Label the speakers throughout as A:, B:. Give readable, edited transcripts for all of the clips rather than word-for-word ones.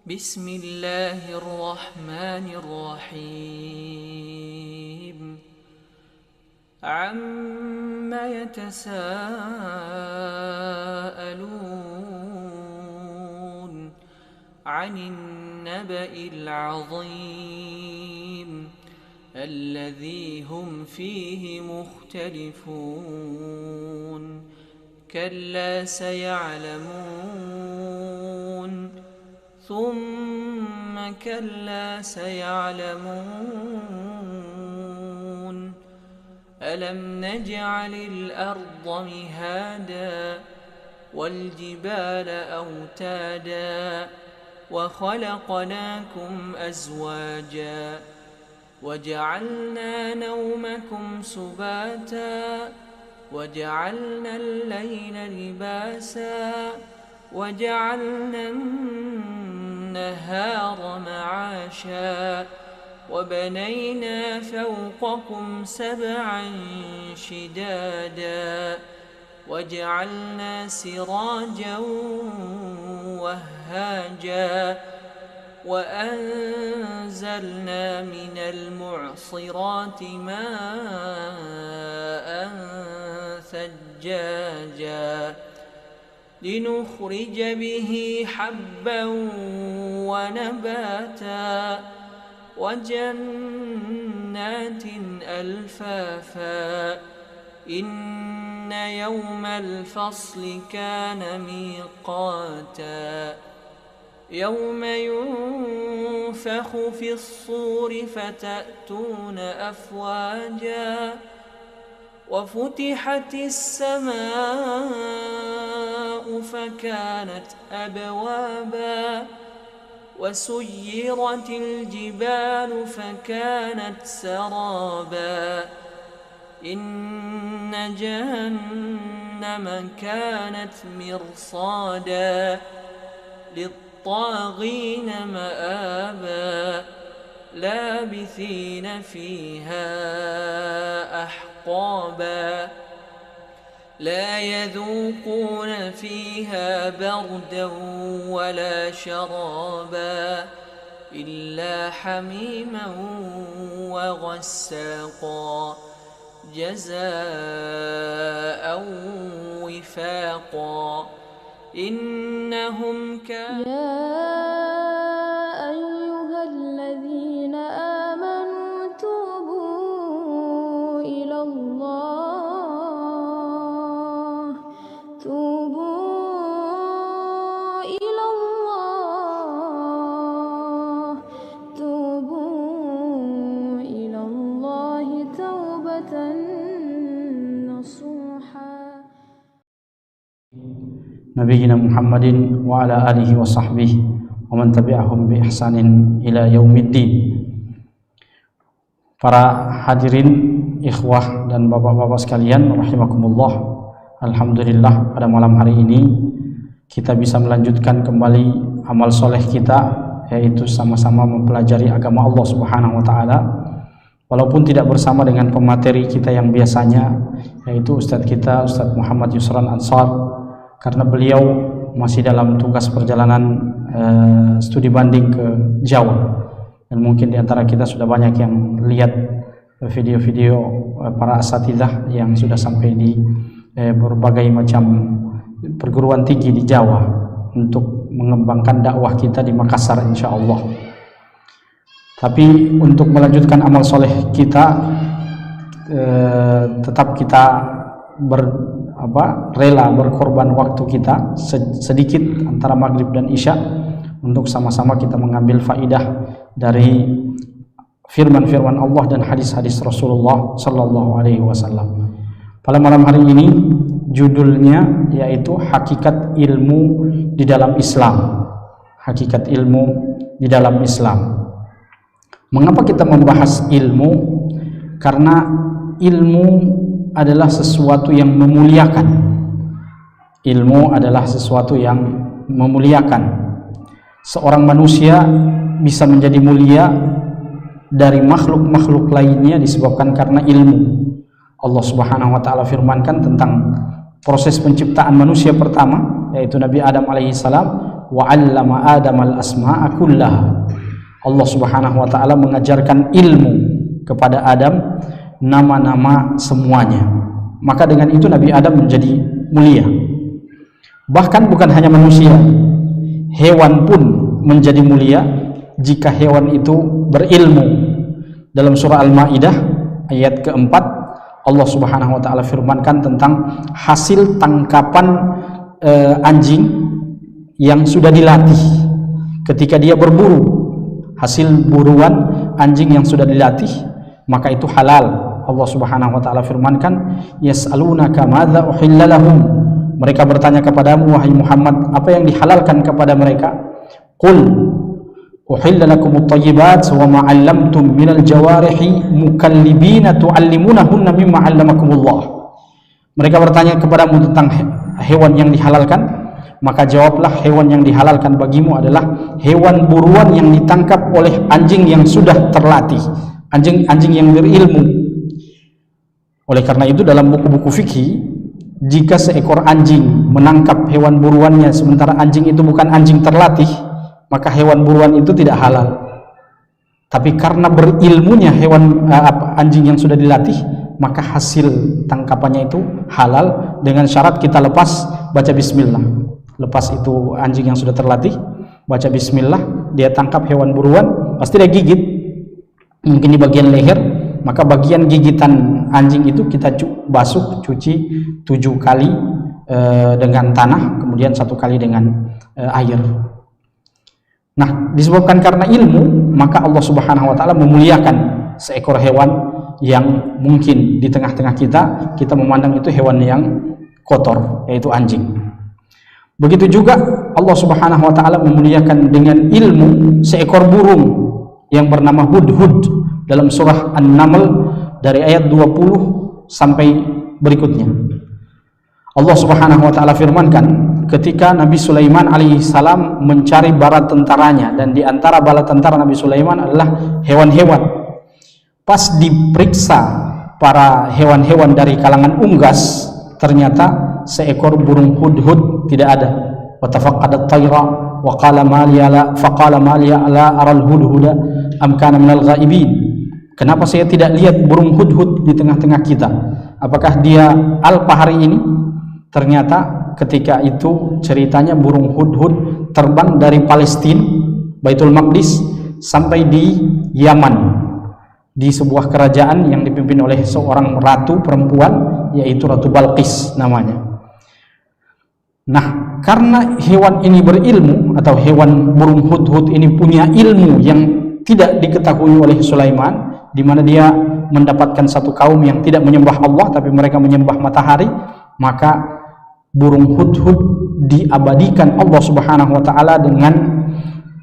A: بسم الله الرحمن الرحيم عم يتساءلون عن النبأ العظيم الذي هم فيه مختلفون كلا سيعلمون ثم كلا سيعلمون ألم نجعل الأرض مهادا والجبال أوتادا وخلقناكم أزواجا وجعلنا نومكم سباتا وجعلنا الليل لباسا وجعلنا النهار معاشا وبنينا فوقكم سبعا شدادا وجعلنا سراجا وهاجا وأنزلنا من المعصرات ماء ثجاجا لنخرج به حبا ونباتا وجنات ألفافا إن يوم الفصل كان ميقاتا يوم ينفخ في الصور فتأتون أفواجا وفتحت السماء فكانت أبوابا وسيرت الجبال فكانت سرابا إن جهنم كانت مرصادا للطاغين مآبا لابثين فيها أحقابا لا يذوقون فيها بردا ولا شرابا إلا حميما وغساقا جزاء وفاقا إنهم كانوا
B: أيها الذين آمنوا توبوا إلى الله توبوا إلى الله توبوا إلى الله توبة نصوحا
C: Nabiyina Muhammadin wa ala alihi wa sahbihi wa man tabi'ahum bi ihsanin ila yaumiddin. Para hadirin, ikhwah dan bapak-bapak sekalian rahimakumullah, alhamdulillah pada malam hari ini kita bisa melanjutkan kembali amal soleh kita, yaitu sama-sama mempelajari agama Allah Subhanahu wa taala, walaupun tidak bersama dengan pemateri kita yang biasanya, yaitu Ustadz kita Ustadz Muhammad Yusran Ansar, karena beliau masih dalam tugas perjalanan studi banding ke Jawa, dan mungkin diantara kita sudah banyak yang lihat video-video para asatidzah yang sudah sampai di berbagai macam perguruan tinggi di Jawa untuk mengembangkan dakwah kita di Makassar insyaallah. Tapi untuk melanjutkan amal soleh kita, tetap kita rela berkorban waktu kita sedikit antara maghrib dan isya untuk sama-sama kita mengambil faidah dari firman-firman Allah dan hadis-hadis Rasulullah Sallallahu Alaihi Wasallam. Pada malam hari ini judulnya yaitu hakikat ilmu di dalam Islam. Hakikat ilmu di dalam Islam. Mengapa kita membahas ilmu? Karena ilmu adalah sesuatu yang memuliakan. Ilmu adalah sesuatu yang memuliakan. Seorang manusia bisa menjadi mulia dari makhluk-makhluk lainnya disebabkan karena ilmu. Allah Subhanahu wa taala firmankan tentang proses penciptaan manusia pertama, yaitu Nabi Adam alaihi salam, wa 'allama Adam al-asma'a kullaha. Allah Subhanahu wa taala mengajarkan ilmu kepada Adam, nama-nama semuanya. Maka dengan itu Nabi Adam menjadi mulia. Bahkan bukan hanya manusia, hewan pun menjadi mulia jika hewan itu berilmu. Dalam surah Al-Maidah ayat keempat, Allah Subhanahu wa taala firmankan tentang hasil tangkapan anjing yang sudah dilatih ketika dia berburu. Hasil buruan anjing yang sudah dilatih, maka itu halal. Allah Subhanahu wa taala firmankan, yas'alunaka madza uhilla lahum. Mereka bertanya kepadamu wahai Muhammad, apa yang dihalalkan kepada mereka? Qul uhilla lakumut thayyibat wa ma 'allamtum minal jawarihi mukallibina tu'allimunahunna mimma 'allamakumullah. Mereka bertanya kepadamu tentang hewan yang dihalalkan, maka jawablah, hewan yang dihalalkan bagimu adalah hewan buruan yang ditangkap oleh anjing yang sudah terlatih, anjing yang berilmu. Oleh karena itu dalam buku-buku fikih, jika seekor anjing menangkap hewan buruannya sementara anjing itu bukan anjing terlatih, maka hewan buruan itu tidak halal. Tapi karena berilmunya anjing yang sudah dilatih, maka hasil tangkapannya itu halal dengan syarat kita lepas baca bismillah. Lepas itu anjing yang sudah terlatih, baca bismillah, dia tangkap hewan buruan, pasti dia gigit, mungkin di bagian leher, maka bagian gigitan anjing itu kita basuh, cuci 7 kali dengan tanah, kemudian 1 kali dengan air. Nah, disebabkan karena ilmu, maka Allah Subhanahu wa taala memuliakan seekor hewan yang mungkin di tengah-tengah kita memandang itu hewan yang kotor, yaitu anjing. Begitu juga Allah Subhanahu wa taala memuliakan dengan ilmu seekor burung yang bernama hudhud dalam surah An-Naml dari ayat 20 sampai berikutnya. Allah Subhanahu wa taala firmankan ketika Nabi Sulaiman alaihi salam mencari bala tentaranya, dan di antara bala tentara Nabi Sulaiman adalah hewan-hewan. Pas diperiksa para hewan-hewan dari kalangan unggas, ternyata seekor burung hudhud tidak ada. Wa tafaqqadat tayra wa qala ma liya la aral hudhuda am kana minal ghaibin. Kenapa saya tidak lihat burung hudhud di tengah-tengah kita? Apakah dia alpa hari ini? Ternyata ketika itu ceritanya burung hudhud terbang dari Palestina, Baitul Maqdis, sampai di Yaman, di sebuah kerajaan yang dipimpin oleh seorang ratu perempuan, yaitu Ratu Balqis namanya. Nah, karena hewan ini berilmu, atau hewan burung hudhud ini punya ilmu yang tidak diketahui oleh Sulaiman, di mana dia mendapatkan satu kaum yang tidak menyembah Allah tapi mereka menyembah matahari, maka burung hudhud diabadikan Allah Subhanahu wa taala dengan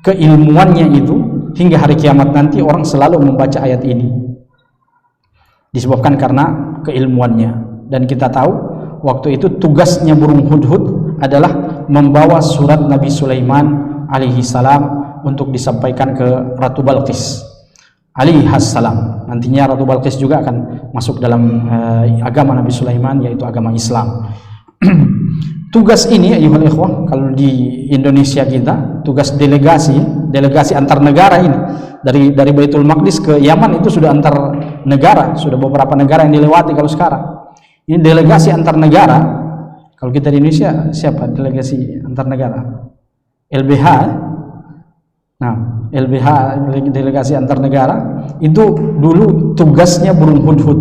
C: keilmuannya itu hingga hari kiamat nanti. Orang selalu membaca ayat ini disebabkan karena keilmuannya. Dan kita tahu waktu itu tugasnya burung hudhud adalah membawa surat Nabi Sulaiman alaihi salam untuk disampaikan ke Ratu Balqis alaihi salam. Nantinya Ratu Balqis juga akan masuk dalam agama Nabi Sulaiman, yaitu agama Islam. Tugas ini ayuhal ikhwah, kalau di Indonesia kita, tugas delegasi antar negara ini dari Baitul Maqdis ke Yaman itu sudah antar negara, sudah beberapa negara yang dilewati kalau sekarang. Ini delegasi antar negara. Kalau kita di Indonesia siapa delegasi antar negara? LBH. Nah, LBH delegasi antar negara itu dulu tugasnya burung hudhud.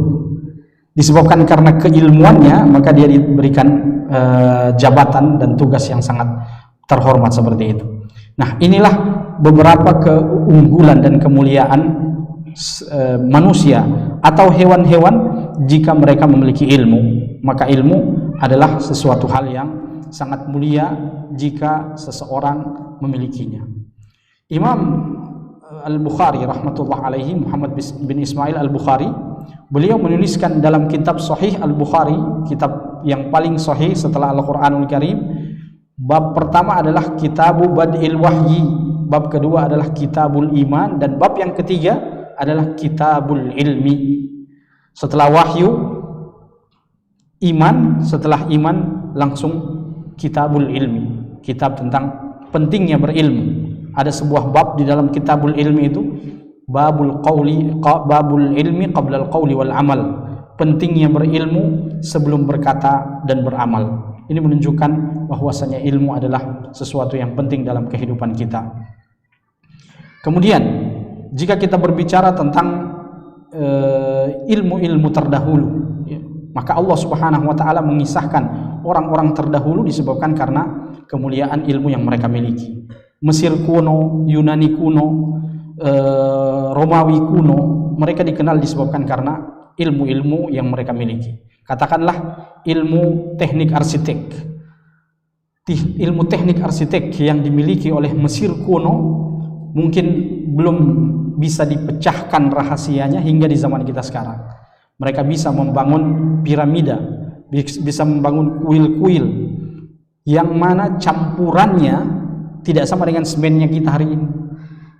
C: Disebabkan karena keilmuannya, maka dia diberikan jabatan dan tugas yang sangat terhormat seperti itu. Nah, inilah beberapa keunggulan dan kemuliaan manusia atau hewan-hewan jika mereka memiliki ilmu. Maka ilmu adalah sesuatu hal yang sangat mulia jika seseorang memilikinya. Imam Al-Bukhari rahmatullah alaihi, Muhammad bin Ismail Al-Bukhari, beliau menuliskan dalam kitab Sahih Al-Bukhari, kitab yang paling sahih setelah Al-Quranul Karim. Bab pertama adalah Kitabu Bad'il Wahyi, bab kedua adalah Kitabul Iman, dan bab yang ketiga adalah Kitabul Ilmi. Setelah wahyu, iman, setelah iman langsung Kitabul Ilmi, kitab tentang pentingnya berilmu. Ada sebuah bab di dalam kitabul ilmi itu, babul ilmi qabla al-qawli wal amal. Pentingnya berilmu sebelum berkata dan beramal. Ini menunjukkan bahwasanya ilmu adalah sesuatu yang penting dalam kehidupan kita. Kemudian, jika kita berbicara tentang ilmu-ilmu terdahulu, maka Allah Subhanahu wa taala mengisahkan orang-orang terdahulu disebabkan karena kemuliaan ilmu yang mereka miliki. Mesir kuno, Yunani kuno, Romawi kuno, mereka dikenal disebabkan karena ilmu-ilmu yang mereka miliki. Katakanlah ilmu teknik arsitek. Ilmu teknik arsitek yang dimiliki oleh Mesir kuno mungkin belum bisa dipecahkan rahasianya hingga di zaman kita sekarang. Mereka bisa membangun piramida, bisa membangun kuil-kuil yang mana campurannya tidak sama dengan semennya kita hari ini.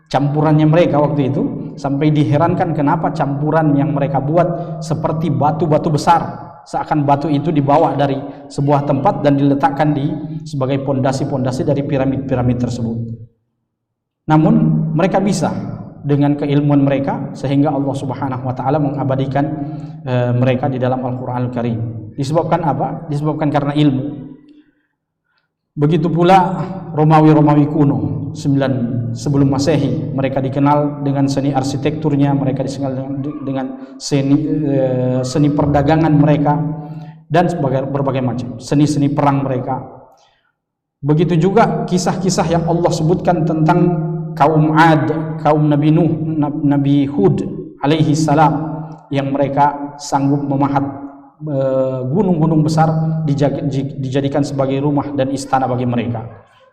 C: Campurannya mereka waktu itu sampai diherankan kenapa campuran yang mereka buat seperti batu-batu besar, seakan batu itu dibawa dari sebuah tempat dan diletakkan sebagai pondasi-pondasi dari piramid-piramid tersebut. Namun mereka bisa dengan keilmuan mereka sehingga Allah Subhanahu wa taala mengabadikan mereka di dalam Al-Qur'anul Karim. Disebabkan apa? Disebabkan karena ilmu. Begitu pula Romawi kuno sebelum Masehi, mereka dikenal dengan seni arsitekturnya, mereka dikenal dengan seni perdagangan mereka dan berbagai macam seni perang mereka. Begitu juga kisah-kisah yang Allah sebutkan tentang kaum Ad, kaum Nabi Nuh, Nabi Hud alaihi salam, yang mereka sanggup memahat gunung-gunung besar dijadikan sebagai rumah dan istana bagi mereka,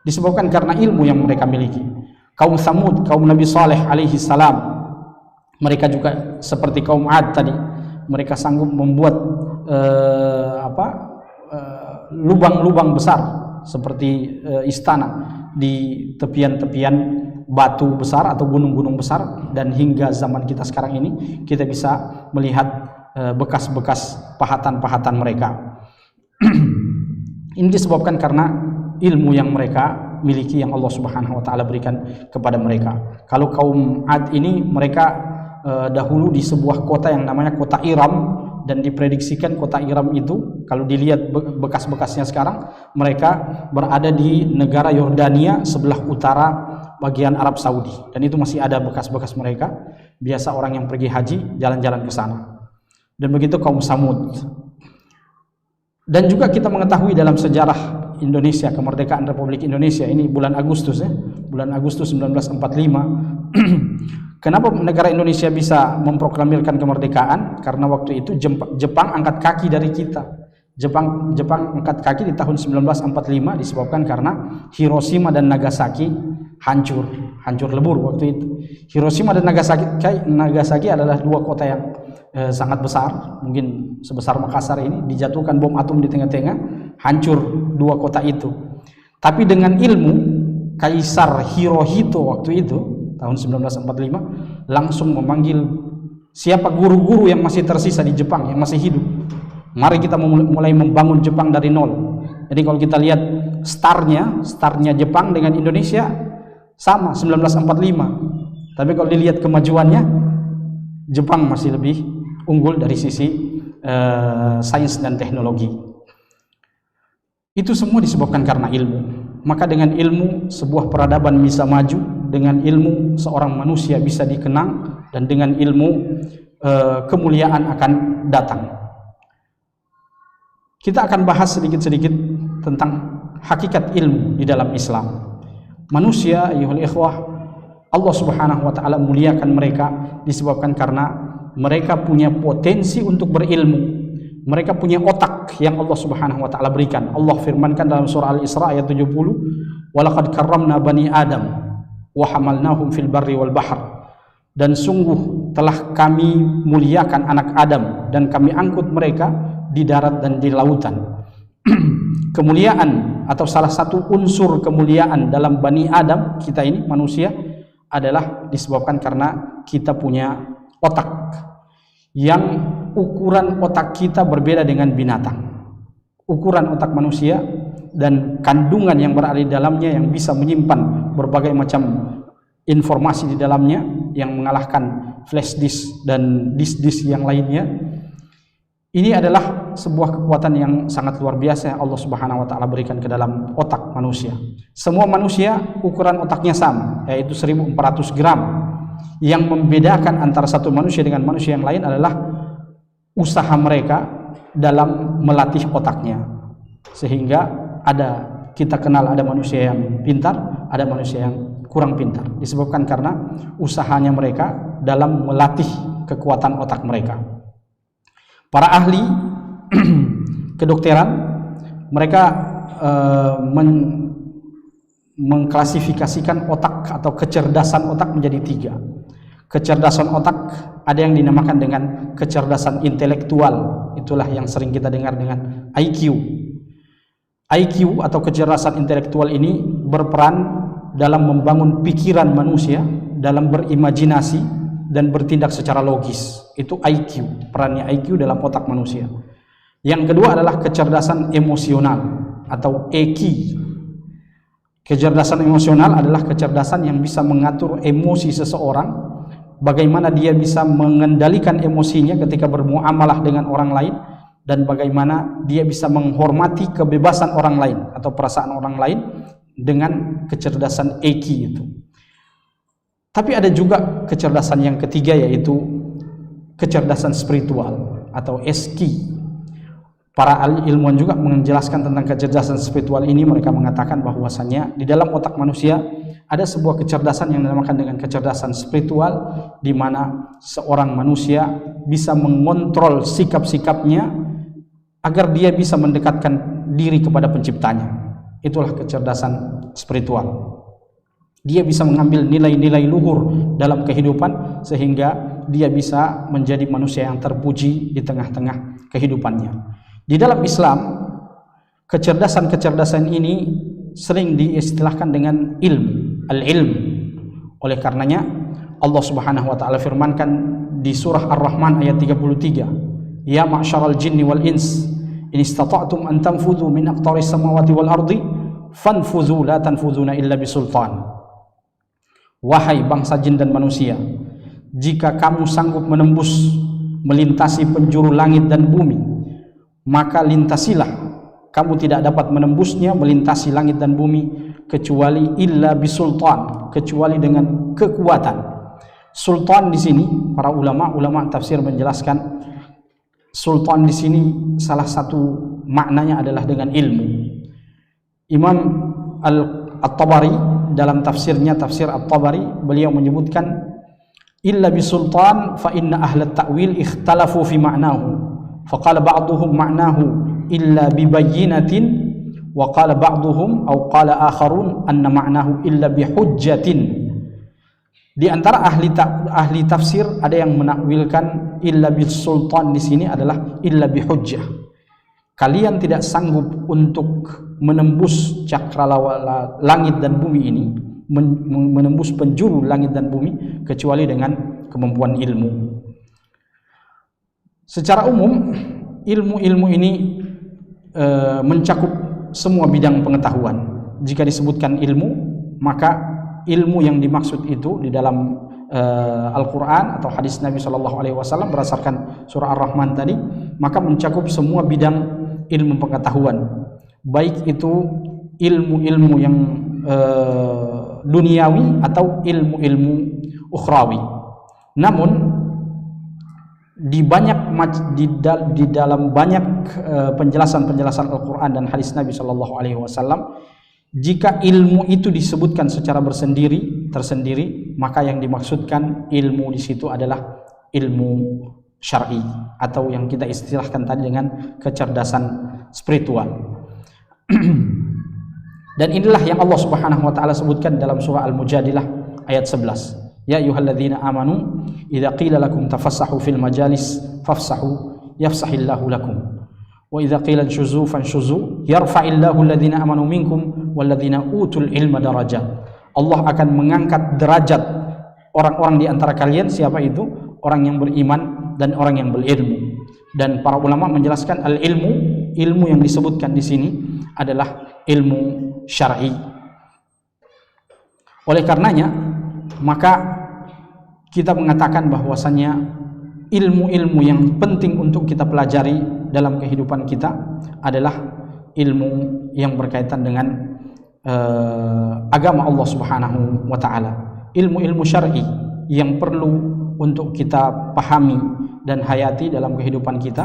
C: disebabkan karena ilmu yang mereka miliki. Kaum Tsamud, kaum Nabi Saleh alaihi salam, mereka juga seperti kaum Ad tadi, mereka sanggup membuat lubang-lubang besar seperti istana di tepian-tepian batu besar atau gunung-gunung besar, dan hingga zaman kita sekarang ini kita bisa melihat bekas-bekas pahatan-pahatan mereka. Ini disebabkan karena ilmu yang mereka miliki, yang Allah Subhanahu wa taala berikan kepada mereka. Kalau kaum Ad ini, mereka dahulu di sebuah kota yang namanya kota Iram, dan diprediksikan kota Iram itu kalau dilihat bekas-bekasnya sekarang, mereka berada di negara Yordania sebelah utara bagian Arab Saudi, dan itu masih ada bekas-bekas mereka. Biasa orang yang pergi haji jalan-jalan ke sana. Dan begitu kaum Samud. Dan juga kita mengetahui dalam sejarah Indonesia, kemerdekaan Republik Indonesia ini bulan Agustus bulan Agustus 1945. Kenapa negara Indonesia bisa memproklamirkan kemerdekaan? Karena waktu itu Jepang angkat kaki dari kita. Jepang angkat kaki di tahun 1945 disebabkan karena Hiroshima dan Nagasaki hancur lebur waktu itu. Hiroshima dan Nagasaki adalah dua kota yang sangat besar, mungkin sebesar Makassar ini, dijatuhkan bom atom di tengah-tengah, hancur dua kota itu. Tapi dengan ilmu Kaisar Hirohito waktu itu tahun 1945 langsung memanggil siapa guru-guru yang masih tersisa di Jepang yang masih hidup. Mari kita mulai membangun Jepang dari nol. Jadi kalau kita lihat startnya Jepang dengan Indonesia sama 1945. Tapi kalau dilihat kemajuannya, Jepang masih lebih unggul dari sisi sains dan teknologi. Itu semua disebabkan karena ilmu. Maka dengan ilmu sebuah peradaban bisa maju, dengan ilmu seorang manusia bisa dikenang, dan dengan ilmu kemuliaan akan datang. Kita akan bahas sedikit-sedikit tentang hakikat ilmu di dalam Islam. Manusia, ayyuhal ikhwah, Allah Subhanahu wa taala muliakan mereka disebabkan karena mereka punya potensi untuk berilmu. Mereka punya otak yang Allah Subhanahu wa taala berikan. Allah firmankan dalam surah Al-Isra ayat 70, "Walaqad karramna bani Adam wa hamalnahum fil barri wal bahr." Dan sungguh telah kami muliakan anak Adam dan kami angkut mereka di darat dan di lautan. Kemuliaan atau salah satu unsur kemuliaan dalam Bani Adam, kita ini manusia, adalah disebabkan karena kita punya otak yang ukuran otak kita berbeda dengan binatang. Ukuran otak manusia dan kandungan yang berada di dalamnya yang bisa menyimpan berbagai macam informasi di dalamnya yang mengalahkan flash disk dan disk-disk yang lainnya. Ini adalah sebuah kekuatan yang sangat luar biasa yang Allah Subhanahu wa taala berikan ke dalam otak manusia. Semua manusia ukuran otaknya sama, yaitu 1400 gram. Yang membedakan antara satu manusia dengan manusia yang lain adalah usaha mereka dalam melatih otaknya. Sehingga kita kenal ada manusia yang pintar, ada manusia yang kurang pintar. Disebabkan karena usahanya mereka dalam melatih kekuatan otak mereka. Para ahli kedokteran, mereka mengklasifikasikan otak atau kecerdasan otak menjadi 3. Kecerdasan otak ada yang dinamakan dengan kecerdasan intelektual, itulah yang sering kita dengar dengan IQ. IQ atau kecerdasan intelektual ini berperan dalam membangun pikiran manusia, dalam berimajinasi dan bertindak secara logis. Itu IQ, perannya IQ dalam otak manusia. Yang kedua adalah kecerdasan emosional atau EQ. Kecerdasan emosional adalah kecerdasan yang bisa mengatur emosi seseorang, bagaimana dia bisa mengendalikan emosinya ketika bermuamalah dengan orang lain, dan bagaimana dia bisa menghormati kebebasan orang lain atau perasaan orang lain dengan kecerdasan EQ itu. Tapi ada juga kecerdasan yang ketiga, yaitu kecerdasan spiritual atau SQ. Para ahli ilmuwan juga menjelaskan tentang kecerdasan spiritual ini. Mereka mengatakan bahwasanya di dalam otak manusia ada sebuah kecerdasan yang dinamakan dengan kecerdasan spiritual, di mana seorang manusia bisa mengontrol sikap-sikapnya agar dia bisa mendekatkan diri kepada penciptanya. Itulah kecerdasan spiritual. Dia bisa mengambil nilai-nilai luhur dalam kehidupan sehingga dia bisa menjadi manusia yang terpuji di tengah-tengah kehidupannya. Di dalam Islam, kecerdasan-kecerdasan ini sering diistilahkan dengan ilmu, al-ilm. Oleh karenanya Allah Subhanahu wa taala firmankan di surah Ar-Rahman ayat 33, "Ya ma'syaral jinni wal ins, in istata'tum an tanfudhu min aqtaris samawati wal ardi, fanfudhu la tanfudhuna illa bisultan." Wahai bangsa jin dan manusia, jika kamu sanggup menembus, melintasi penjuru langit dan bumi, maka lintasilah. Kamu tidak dapat menembusnya, melintasi langit dan bumi, kecuali illa bisultan, kecuali dengan kekuatan. Sultan di sini, para ulama tafsir menjelaskan, sultan di sini salah satu maknanya adalah dengan ilmu. Imam At-Tabari dalam tafsirnya, tafsir At-Tabari, beliau menyebutkan illa bisultan fa inna ahla ta'wil ikhtalafu fi ma'nahu. Faqala ba'duhum ma'nahu illa bibayyinatin, wa qala ba'duhum aw qala akharun anna ma'nahu illa bihujjatin. Di antara ahli tafsir ada yang menakwilkan illa bisultan di sini adalah illa bihujjah. Kalian tidak sanggup untuk menembus cakrawala langit dan bumi ini, menembus penjuru langit dan bumi, kecuali dengan kemampuan ilmu. Secara umum, ilmu-ilmu ini mencakup semua bidang pengetahuan. Jika disebutkan ilmu, maka ilmu yang dimaksud itu di dalam Al-Quran atau hadis Nabi SAW berdasarkan surah Ar-Rahman tadi, maka mencakup semua bidang ilmu pengetahuan, baik itu ilmu-ilmu yang duniawi atau ilmu-ilmu ukhrawi. Namun di dalam banyak penjelasan-penjelasan Al-Quran dan hadis Nabi SAW, jika ilmu itu disebutkan secara tersendiri, maka yang dimaksudkan ilmu di situ adalah ilmu syar'i atau yang kita istilahkan tadi dengan kecerdasan spiritual. Dan inilah yang Allah Subhanahu wa taala sebutkan dalam surah Al-Mujadilah ayat 11. Ya ayyuhalladzina amanu idza qila lakum tafassahu fil majalis fafsahu yafsahillahu lakum wa idza qila anshuzu fanshuzu yarfa'illahu alladhina amanu minkum walladzina utul ilma darajat. Allah akan mengangkat derajat orang-orang di antara kalian. Siapa itu? Orang yang beriman dan orang yang berilmu. Dan para ulama menjelaskan al-ilmu, ilmu yang disebutkan di sini adalah ilmu syar'i. Oleh karenanya, maka kita mengatakan bahwasannya ilmu-ilmu yang penting untuk kita pelajari dalam kehidupan kita adalah ilmu yang berkaitan dengan agama Allah Subhanahu wa taala. Ilmu-ilmu syar'i yang perlu untuk kita pahami dan hayati dalam kehidupan kita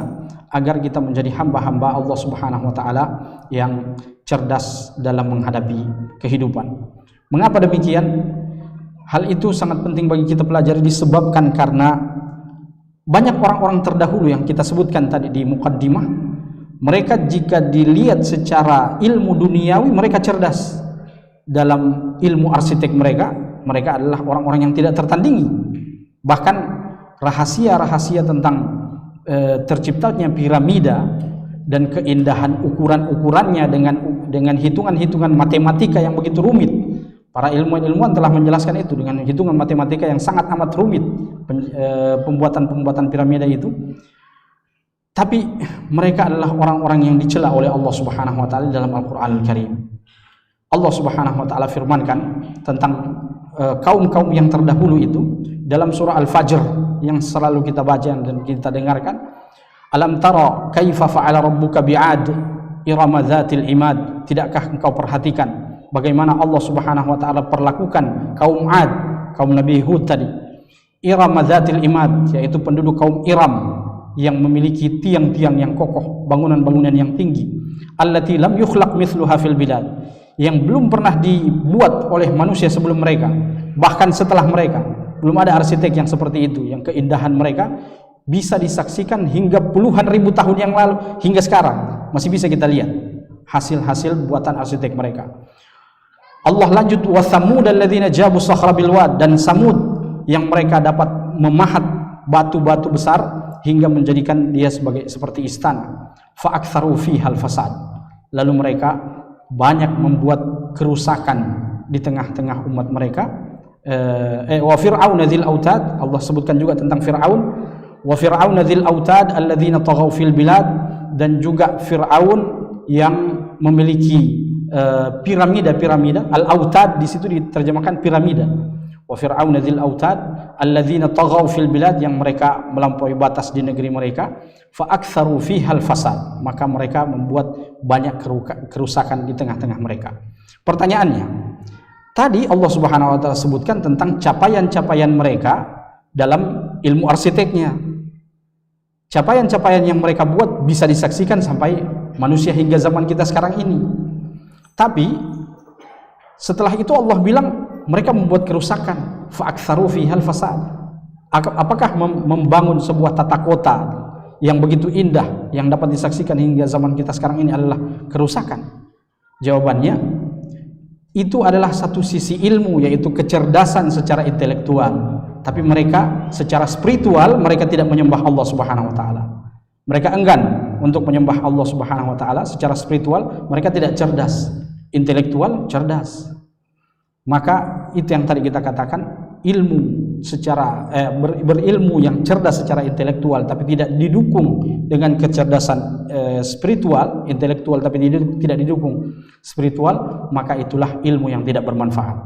C: agar kita menjadi hamba-hamba Allah Subhanahu wa taala yang cerdas dalam menghadapi kehidupan. Mengapa demikian? Hal itu sangat penting bagi kita pelajari disebabkan karena banyak orang-orang terdahulu yang kita sebutkan tadi di muqaddimah, mereka jika dilihat secara ilmu duniawi mereka cerdas. Dalam ilmu arsitek mereka adalah orang-orang yang tidak tertandingi. Bahkan rahasia-rahasia tentang terciptanya piramida dan keindahan ukuran-ukurannya dengan hitungan-hitungan matematika yang begitu rumit. Para ilmuwan telah menjelaskan itu dengan hitungan matematika yang sangat amat rumit, pembuatan piramida itu. Tapi mereka adalah orang-orang yang dicela oleh Allah Subhanahu wa taala dalam Al-Qur'anul Karim. Allah Subhanahu wa taala firmankan tentang kaum-kaum yang terdahulu itu dalam surah Al-Fajr yang selalu kita baca dan kita dengarkan. Alam tara kaifa fa'ala rabbuka bi'ad irama dzatil imad. Tidakkah engkau perhatikan bagaimana Allah Subhanahu wa taala perlakukan kaum Ad, kaum Nabi Hud tadi. Irama dzatil imad, yaitu penduduk kaum Iram yang memiliki tiang-tiang yang kokoh, bangunan-bangunan yang tinggi. Allati lam yukhlaq mithluha fil bilad, yang belum pernah dibuat oleh manusia sebelum mereka, bahkan setelah mereka belum ada arsitek yang seperti itu, yang keindahan mereka bisa disaksikan hingga puluhan ribu tahun yang lalu hingga sekarang masih bisa kita lihat hasil-hasil buatan arsitek mereka. Allah lanjut, wa thamud alladzina jabu sakhra bil wad, dan Samud yang mereka dapat memahat batu-batu besar hingga menjadikan dia seperti istana. Fa aktsaru fihal fasad, lalu mereka banyak membuat kerusakan di tengah-tengah umat mereka. Wa fir'auna dzil autad, Allah sebutkan juga tentang Fir'aun. Wa fir'auna dzil autad alladzina taghaw fil bilad, dan juga Fir'aun yang memiliki piramida. Al-autad di situ diterjemahkan piramida. Wa fir'auna dzil autad alladzina taghaw fil bilad, yang mereka melampaui batas di negeri mereka. Fa aktsaru fihal fasad, maka mereka membuat banyak kerusakan di tengah-tengah mereka. Pertanyaannya, tadi Allah Subhanahu wa taala sebutkan tentang capaian-capaian mereka dalam ilmu arsiteknya. Capaian-capaian yang mereka buat bisa disaksikan sampai manusia hingga zaman kita sekarang ini. Tapi setelah itu Allah bilang mereka membuat kerusakan. Fa aktsaru fihal fasad. Apakah membangun sebuah tata kota yang begitu indah yang dapat disaksikan hingga zaman kita sekarang ini adalah kerusakan? Jawabannya, itu adalah satu sisi ilmu, yaitu kecerdasan secara intelektual. Tapi mereka secara spiritual mereka tidak menyembah Allah Subhanahu wa taala. Mereka enggan untuk menyembah Allah Subhanahu wa taala. Secara spiritual mereka tidak cerdas, intelektual cerdas. Maka itu yang tadi kita katakan, ilmu secara berilmu yang cerdas secara intelektual tapi tidak didukung dengan kecerdasan spiritual, intelektual tapi tidak didukung spiritual, maka itulah ilmu yang tidak bermanfaat,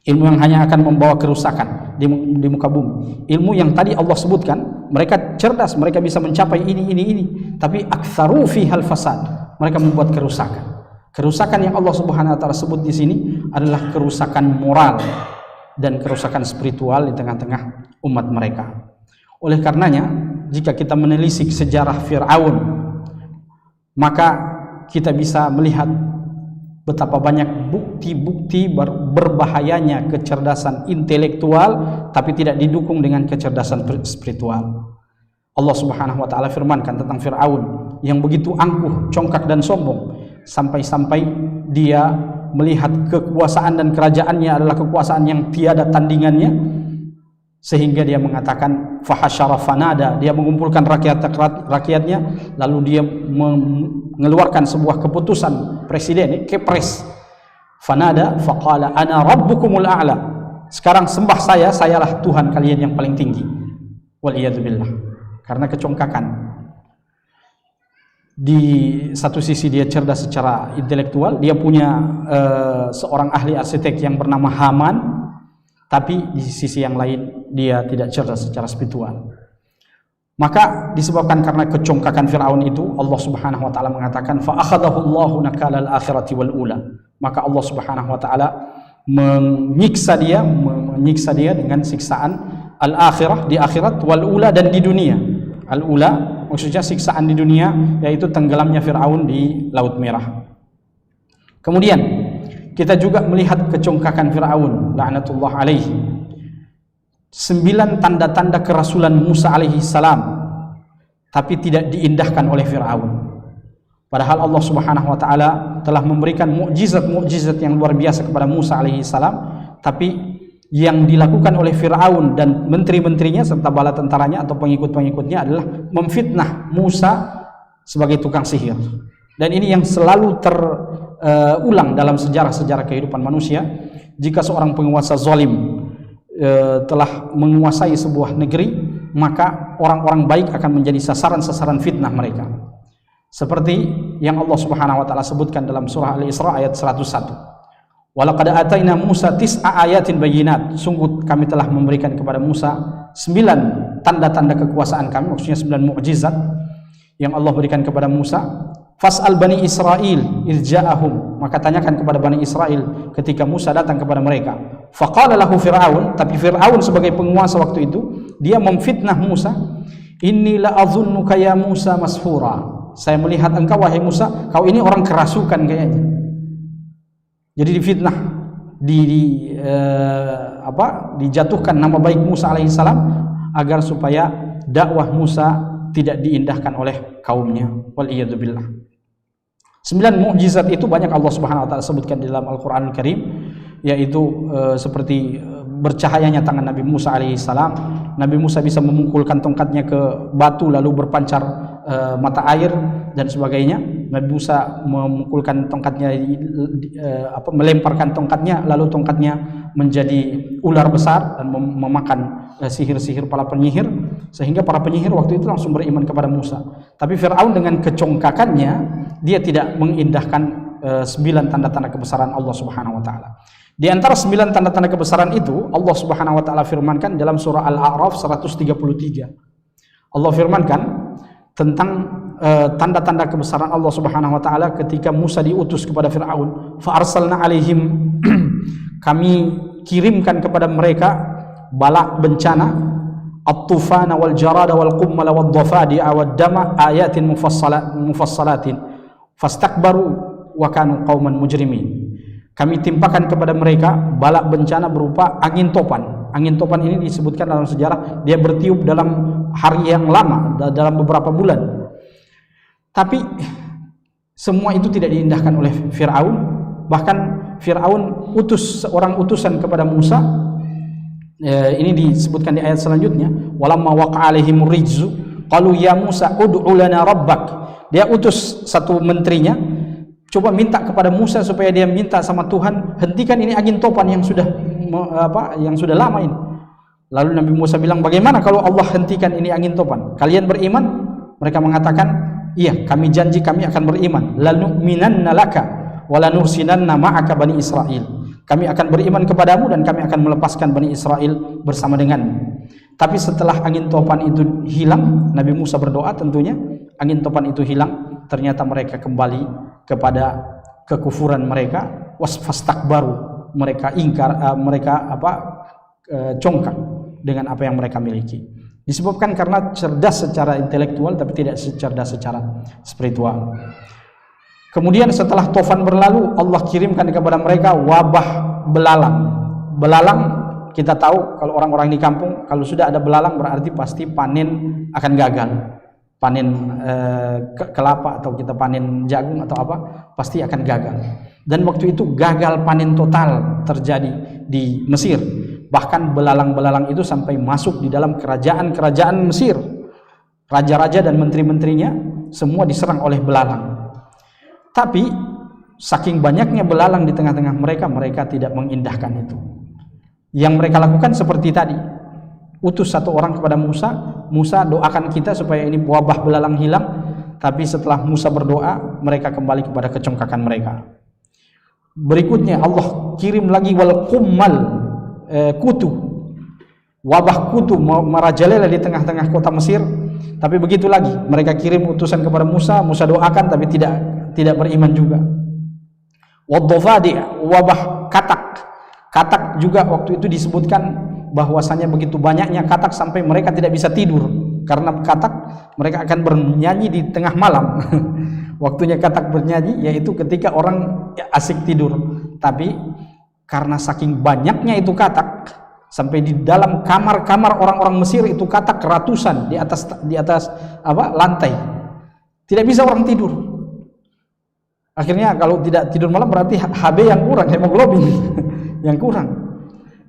C: ilmu yang hanya akan membawa kerusakan di muka bumi. Ilmu yang tadi Allah sebutkan, mereka cerdas, mereka bisa mencapai ini, tapi aktsaru fihal fasad, mereka membuat kerusakan. Kerusakan yang Allah Subhanahu wa taala sebut di sini adalah kerusakan moral dan kerusakan spiritual di tengah-tengah umat mereka. Oleh karenanya, jika kita menelisik sejarah Fir'aun, maka kita bisa melihat betapa banyak bukti-bukti berbahayanya kecerdasan intelektual tapi tidak didukung dengan kecerdasan spiritual. Allah Subhanahu wa taala firmankan tentang Fir'aun yang begitu angkuh, congkak dan sombong, sampai-sampai dia melihat kekuasaan dan kerajaannya adalah kekuasaan yang tiada tandingannya, sehingga dia mengatakan fahasyara fanada, dia mengumpulkan rakyatnya, lalu dia mengeluarkan sebuah keputusan presiden, kepres. Fanada faqala ana rabbukumul a'la, sekarang sembah saya, sayalah Tuhan kalian yang paling tinggi. Waliyadzubillah, karena kecongkakan. di satu sisi dia cerdas secara intelektual, dia punya seorang ahli arsitek yang bernama Haman, tapi di sisi yang lain dia tidak cerdas secara spiritual. Maka disebabkan karena kecongkakan Fir'aun itu, Allah Subhanahu wa taala mengatakan fa akhadahu Allahu nakalal akhirati wal ula. Maka Allah Subhanahu wa taala menyiksa dia dengan siksaan al-akhirah di akhirat, wal ula dan di dunia. Al-ula maksudnya siksaan di dunia, yaitu tenggelamnya Fir'aun di Laut Merah. Kemudian kita juga melihat kecongkakan Fir'aun laknatullah alaihi. 9 tanda-tanda kerasulan Musa alaihi salam, tapi tidak diindahkan oleh Fir'aun. Padahal Allah Subhanahu wa taala telah memberikan mukjizat-mukjizat yang luar biasa kepada Musa alaihi salam, tapi yang dilakukan oleh Fir'aun dan menteri-menterinya serta bala tentaranya atau pengikut-pengikutnya adalah memfitnah Musa sebagai tukang sihir. Dan ini yang selalu terulang dalam sejarah-sejarah kehidupan manusia. Jika seorang penguasa zalim telah menguasai sebuah negeri, maka orang-orang baik akan menjadi sasaran-sasaran fitnah mereka. Seperti yang Allah Subhanahu wa taala sebutkan dalam surah Al-Isra ayat 101. Walaqad ataina Musa 9 ayatin bayyinat. Sungguh kami telah memberikan kepada Musa 9 tanda-tanda kekuasaan kami, maksudnya 9 mukjizat yang Allah berikan kepada Musa. Fas'al Bani Israel irja'ahum, maka tanyakan kepada Bani Israel ketika Musa datang kepada mereka. Faqala lahu Fir'aun, tapi Fir'aun sebagai penguasa waktu itu, dia memfitnah Musa. Inni la adhunnuka ya Musa mashura. Saya melihat engkau wahai Musa, kau ini orang kerasukan kayaknya. Jadi difitnah, dijatuhkan nama baik Musa alaihissalam agar supaya dakwah Musa tidak diindahkan oleh kaumnya. Wal iyadu billah. 9 mukjizat itu banyak Allah Subhanahu wa taala sebutkan di dalam Al-Qur'anul Karim, yaitu seperti bercahayanya tangan Nabi Musa alaihissalam. Nabi Musa bisa memukulkan tongkatnya ke batu lalu berpancar mata air dan sebagainya. Nabi Musa memukulkan tongkatnya, melemparkan tongkatnya lalu tongkatnya menjadi ular besar dan memakan sihir-sihir para penyihir, sehingga para penyihir waktu itu langsung beriman kepada Musa. Tapi Fir'aun dengan kecongkakannya, dia tidak mengindahkan 9 tanda-tanda kebesaran Allah Subhanahu wa taala. Di antara 9 tanda-tanda kebesaran itu, Allah Subhanahu wa taala firmankan dalam surah Al-A'raf 133. Allah firmankan tentang tanda-tanda kebesaran Allah Subhanahu wa taala ketika Musa diutus kepada Fir'aun. Fa arsalna alaihim kami kirimkan kepada mereka bala bencana, at-tufana wal jarada wal qummala wad dhafadi'a wad dama ayatin mufassalatin fastakbaru wa kanu qauman mujrimin. Kami timpakan kepada mereka bala bencana berupa angin topan. Angin topan ini disebutkan dalam sejarah dia bertiup dalam hari yang lama, dalam beberapa bulan. Tapi semua itu tidak diindahkan oleh Fir'aun. Bahkan Fir'aun utus seorang utusan kepada Musa. Ini disebutkan di ayat selanjutnya. Walamma waqa'a alaihim rijzu qalu ya Musa ud'u lana rabbak. Dia utus satu menterinya, coba minta kepada Musa supaya dia minta sama Tuhan, hentikan ini angin topan yang sudah lama ini. Lalu Nabi Musa bilang, bagaimana kalau Allah hentikan ini angin topan? Kalian beriman? Mereka mengatakan, iya, kami janji kami akan beriman. Lanu'minanna laka wa lanursinanna ma'aka Bani Israel. Kami akan beriman kepadamu dan kami akan melepaskan Bani Israel bersama denganmu. Tapi setelah angin topan itu hilang, Nabi Musa berdoa tentunya, angin topan itu hilang, ternyata mereka kembali kepada kekufuran mereka, wasfastakbaru, mereka ingkar, congkak dengan apa yang mereka miliki. Disebabkan karena cerdas secara intelektual tapi tidak cerdas secara spiritual. Kemudian setelah tofan berlalu, Allah kirimkan kepada mereka wabah belalang. Belalang kita tahu kalau orang-orang di kampung, kalau sudah ada belalang berarti pasti panen akan gagal. Panen kelapa atau kita panen jagung atau apa pasti akan gagal. Dan waktu itu gagal panen total terjadi di Mesir. Bahkan belalang-belalang itu sampai masuk di dalam kerajaan-kerajaan Mesir. Raja-raja dan menteri-menterinya semua diserang oleh belalang. Tapi saking banyaknya belalang di tengah-tengah mereka, mereka tidak mengindahkan itu. Yang mereka lakukan seperti tadi, utus satu orang kepada Musa, Musa doakan kita supaya ini wabah belalang hilang. tapi setelah Musa berdoa mereka kembali kepada kecongkakan mereka. Berikutnya Allah kirim lagi wal qummal, kutu, wabah kutu merajalela di tengah-tengah kota Mesir. Tapi begitu lagi mereka kirim utusan kepada Musa, Musa doakan tapi tidak beriman juga. Wadhafadi, wabah katak juga waktu itu disebutkan bahwasanya begitu banyaknya katak sampai mereka tidak bisa tidur. Karena katak mereka akan bernyanyi di tengah malam. Waktunya katak bernyanyi yaitu ketika orang asik tidur. Tapi karena saking banyaknya itu katak, sampai di dalam kamar-kamar orang-orang Mesir itu katak ratusan di atas lantai. Tidak bisa orang tidur. Akhirnya kalau tidak tidur malam berarti HB yang kurang, hemoglobin yang kurang.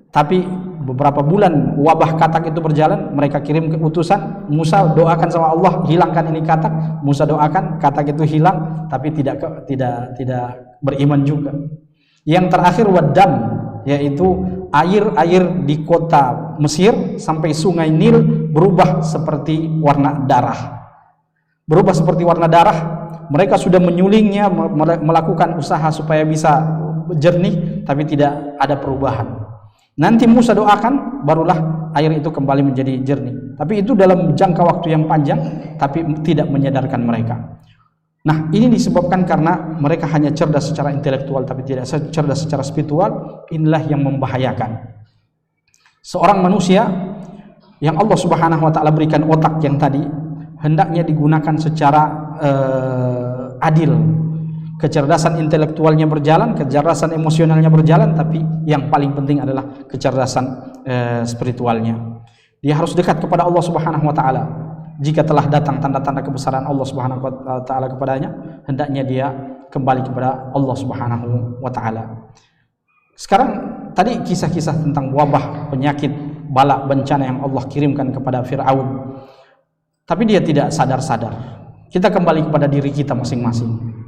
C: Tapi beberapa bulan wabah katak itu berjalan, mereka kirim ke utusan, Musa doakan sama Allah hilangkan ini katak, Musa doakan katak itu hilang, tapi tidak beriman juga. Yang terakhir wadam, yaitu air di kota Mesir sampai sungai Nil berubah seperti warna darah. Berubah seperti warna darah, mereka sudah menyulingnya, melakukan usaha supaya bisa jernih, tapi tidak ada perubahan. Nanti Musa doakan, barulah air itu kembali menjadi jernih. Tapi itu dalam jangka waktu yang panjang, tapi tidak menyadarkan mereka. Nah, ini disebabkan karena mereka hanya cerdas secara intelektual, tapi tidak cerdas secara spiritual. Inilah yang membahayakan. Seorang manusia yang Allah Subhanahu wa Ta'ala berikan otak yang tadi, hendaknya digunakan secara adil. Kecerdasan intelektualnya berjalan, kecerdasan emosionalnya berjalan, tapi yang paling penting adalah kecerdasan spiritualnya. Dia harus dekat kepada Allah Subhanahu wa Ta'ala. Jika telah datang tanda-tanda kebesaran Allah Subhanahu wa Ta'ala kepadanya, hendaknya dia kembali kepada Allah Subhanahu wa Ta'ala. Sekarang tadi kisah-kisah tentang wabah, penyakit, bala, bencana yang Allah kirimkan kepada Fir'aun, tapi dia tidak sadar-sadar. Kita kembali kepada diri kita masing-masing.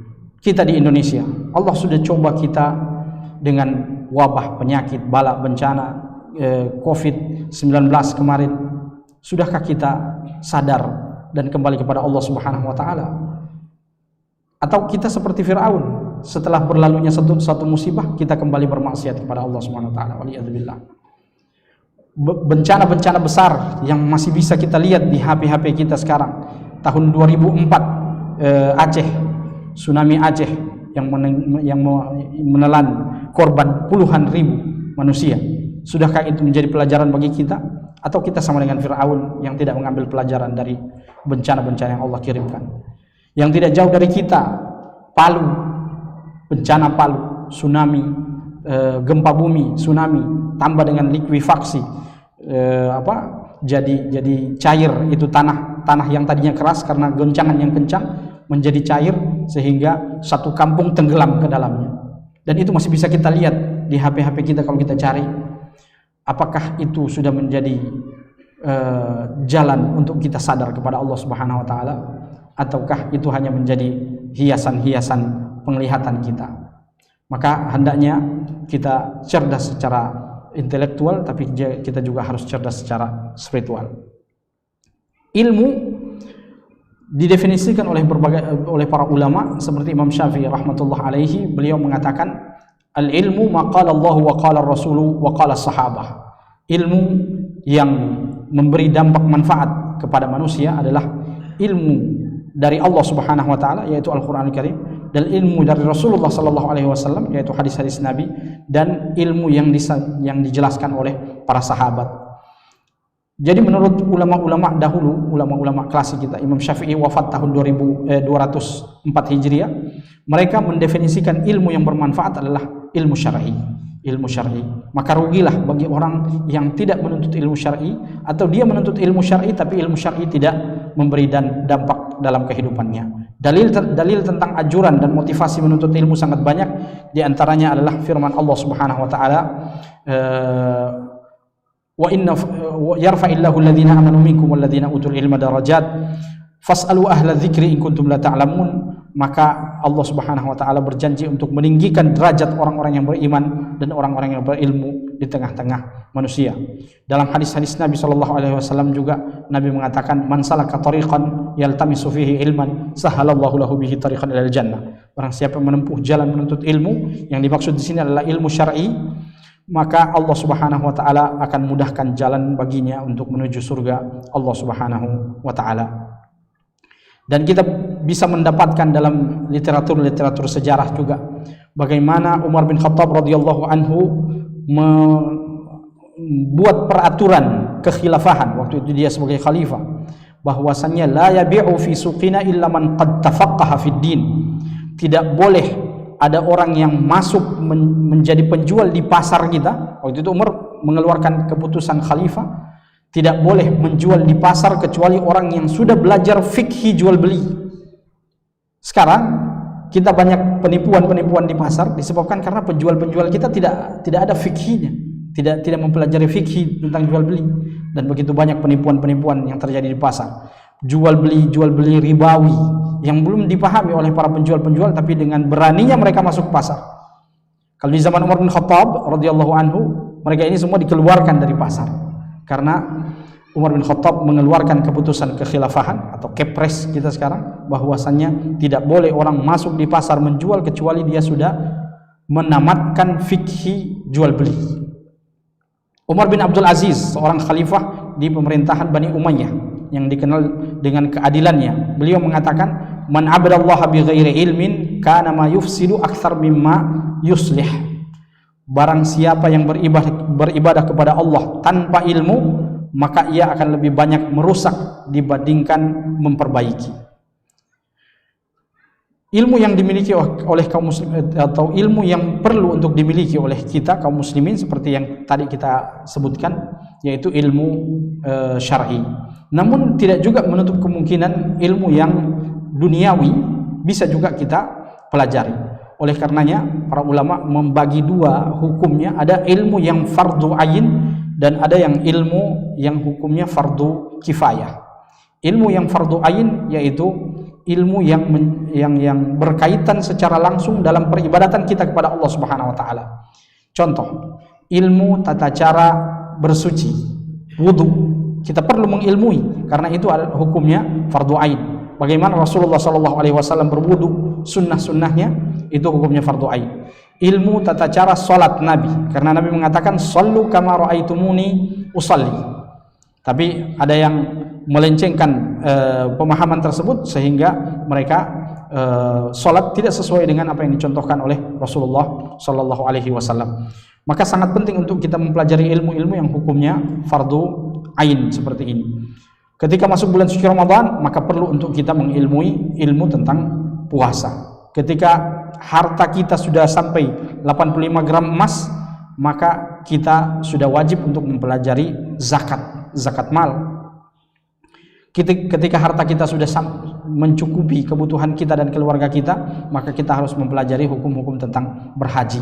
C: Kita di Indonesia, Allah sudah coba kita dengan wabah, penyakit, bala, bencana, COVID-19 kemarin. Sudahkah kita sadar dan kembali kepada Allah Subhanahu wa Ta'ala? Atau kita seperti Fir'aun, setelah berlalunya satu musibah, kita kembali bermaksiat kepada Allah Subhanahu wa Ta'ala. Waliyadzubillah. Bencana-bencana besar yang masih bisa kita lihat di HP kita sekarang. Tahun 2004 Aceh, tsunami Aceh yang menelan korban puluhan ribu manusia. Sudahkah itu menjadi pelajaran bagi kita? Atau kita sama dengan Fir'aun yang tidak mengambil pelajaran dari bencana-bencana yang Allah kirimkan? Yang tidak jauh dari kita, Palu, bencana Palu, tsunami, gempa bumi, tsunami, tambah dengan likuifaksi, jadi cair itu tanah yang tadinya keras karena goncangan yang kencang menjadi cair sehingga satu kampung tenggelam ke dalamnya. Dan itu masih bisa kita lihat di HP kita kalau kita cari. Apakah itu sudah menjadi jalan untuk kita sadar kepada Allah Subhanahu wa Ta'ala, ataukah itu hanya menjadi hiasan-hiasan penglihatan kita? Maka hendaknya kita cerdas secara intelektual, tapi kita juga harus cerdas secara spiritual. Ilmu didefinisikan oleh para ulama seperti Imam Syafi'i rahmatullah alaihi. Beliau mengatakan al-ilmu ma qala Allah wa qala Rasulu wa qala sahabah. Ilmu yang memberi dampak manfaat kepada manusia adalah ilmu dari Allah Subhanahu wa Ta'ala, yaitu Al-Qur'an Al-Karim, dan ilmu dari Rasulullah sallallahu alaihi wasallam, yaitu hadis-hadis Nabi, dan ilmu yang dijelaskan oleh para sahabat. Jadi menurut ulama-ulama dahulu, ulama-ulama klasik kita, Imam Syafi'i wafat tahun 204 Hijriah, mereka mendefinisikan ilmu yang bermanfaat adalah ilmu syar'i. Ilmu syar'i. Maka rugilah bagi orang yang tidak menuntut ilmu syar'i, atau dia menuntut ilmu syar'i tapi ilmu syar'i tidak memberi dampak dalam kehidupannya. Dalil tentang anjuran dan motivasi menuntut ilmu sangat banyak. Di antaranya adalah firman Allah Subhanahu wa Ta'ala, wa inna yarfa'illahu alladhina amanu minkum walladhina utul ilma darajat fas'alu ahla dzikri in kuntum la ta'lamun. Maka Allah Subhanahu wa Ta'ala berjanji untuk meninggikan derajat orang-orang yang beriman dan orang-orang yang berilmu di tengah-tengah manusia. Dalam hadis-hadis Nabi SAW juga Nabi mengatakan, man salaka tariqan yaltamisu fihi ilman sahalallahu lahu bihi tariqan ilal jannah. Barang siapa menempuh jalan menuntut ilmu, yang dimaksud di sini adalah ilmu syar'i, maka Allah Subhanahu wa taala akan mudahkan jalan baginya untuk menuju surga Allah Subhanahu wa taala. Dan kita bisa mendapatkan dalam literatur sejarah juga bagaimana Umar bin Khattab radhiyallahu anhu membuat peraturan kekhilafahan waktu itu dia sebagai khalifah, bahwasannya la yabi'u fi suqina illa man qad tafaqqaha fid din. Tidak boleh ada orang yang masuk menjadi penjual di pasar kita. Waktu itu Umar mengeluarkan keputusan khalifah, tidak boleh menjual di pasar kecuali orang yang sudah belajar fikih jual beli. Sekarang kita banyak penipuan di pasar disebabkan karena penjual-penjual kita tidak ada fikihnya, tidak mempelajari fikih tentang jual beli, dan begitu banyak penipuan yang terjadi di pasar. Jual beli ribawi yang belum dipahami oleh para penjual-penjual, tapi dengan beraninya mereka masuk pasar. Kalau di zaman Umar bin Khattab radhiyallahu anhu, mereka ini semua dikeluarkan dari pasar karena Umar bin Khattab mengeluarkan keputusan kekhilafahan atau kepres kita sekarang, bahwasannya tidak boleh orang masuk di pasar menjual kecuali dia sudah menamatkan fikih jual beli. Umar bin Abdul Aziz, seorang khalifah di pemerintahan Bani Umayyah yang dikenal dengan keadilannya, beliau mengatakan, man abadallaha bighairi ilmin kana ma yufsidu akthar mimma yuslih. Barang siapa yang beribadah kepada Allah tanpa ilmu, maka ia akan lebih banyak merusak dibandingkan memperbaiki. Ilmu yang dimiliki oleh kaum muslimin, atau ilmu yang perlu untuk dimiliki oleh kita kaum muslimin, seperti yang tadi kita sebutkan, yaitu ilmu syar'i. Namun tidak juga menutup kemungkinan ilmu yang duniawi bisa juga kita pelajari. Oleh karenanya para ulama membagi dua hukumnya, ada ilmu yang fardu ain dan ada yang ilmu yang hukumnya fardu kifayah. Ilmu yang fardu ain yaitu ilmu yang berkaitan secara langsung dalam peribadatan kita kepada Allah Subhanahu wa taala. Contoh, ilmu tata cara bersuci, wudu, kita perlu mengilmui karena itu hukumnya fardu ain. Bagaimana Rasulullah SAW berwudu, sunnah-sunnahnya itu hukumnya fardu ain. Ilmu tata cara salat Nabi, karena Nabi mengatakan sallu kama raaitumuni usalli. Tapi ada yang melencengkan pemahaman tersebut sehingga mereka salat tidak sesuai dengan apa yang dicontohkan oleh Rasulullah SAW. Maka sangat penting untuk kita mempelajari ilmu-ilmu yang hukumnya fardu ain seperti ini. Ketika masuk bulan suci Ramadan, maka perlu untuk kita mengilmui ilmu tentang puasa. Ketika harta kita sudah sampai 85 gram emas, maka kita sudah wajib untuk mempelajari zakat mal. Ketika harta kita sudah mencukupi kebutuhan kita dan keluarga kita, maka kita harus mempelajari hukum-hukum tentang berhaji.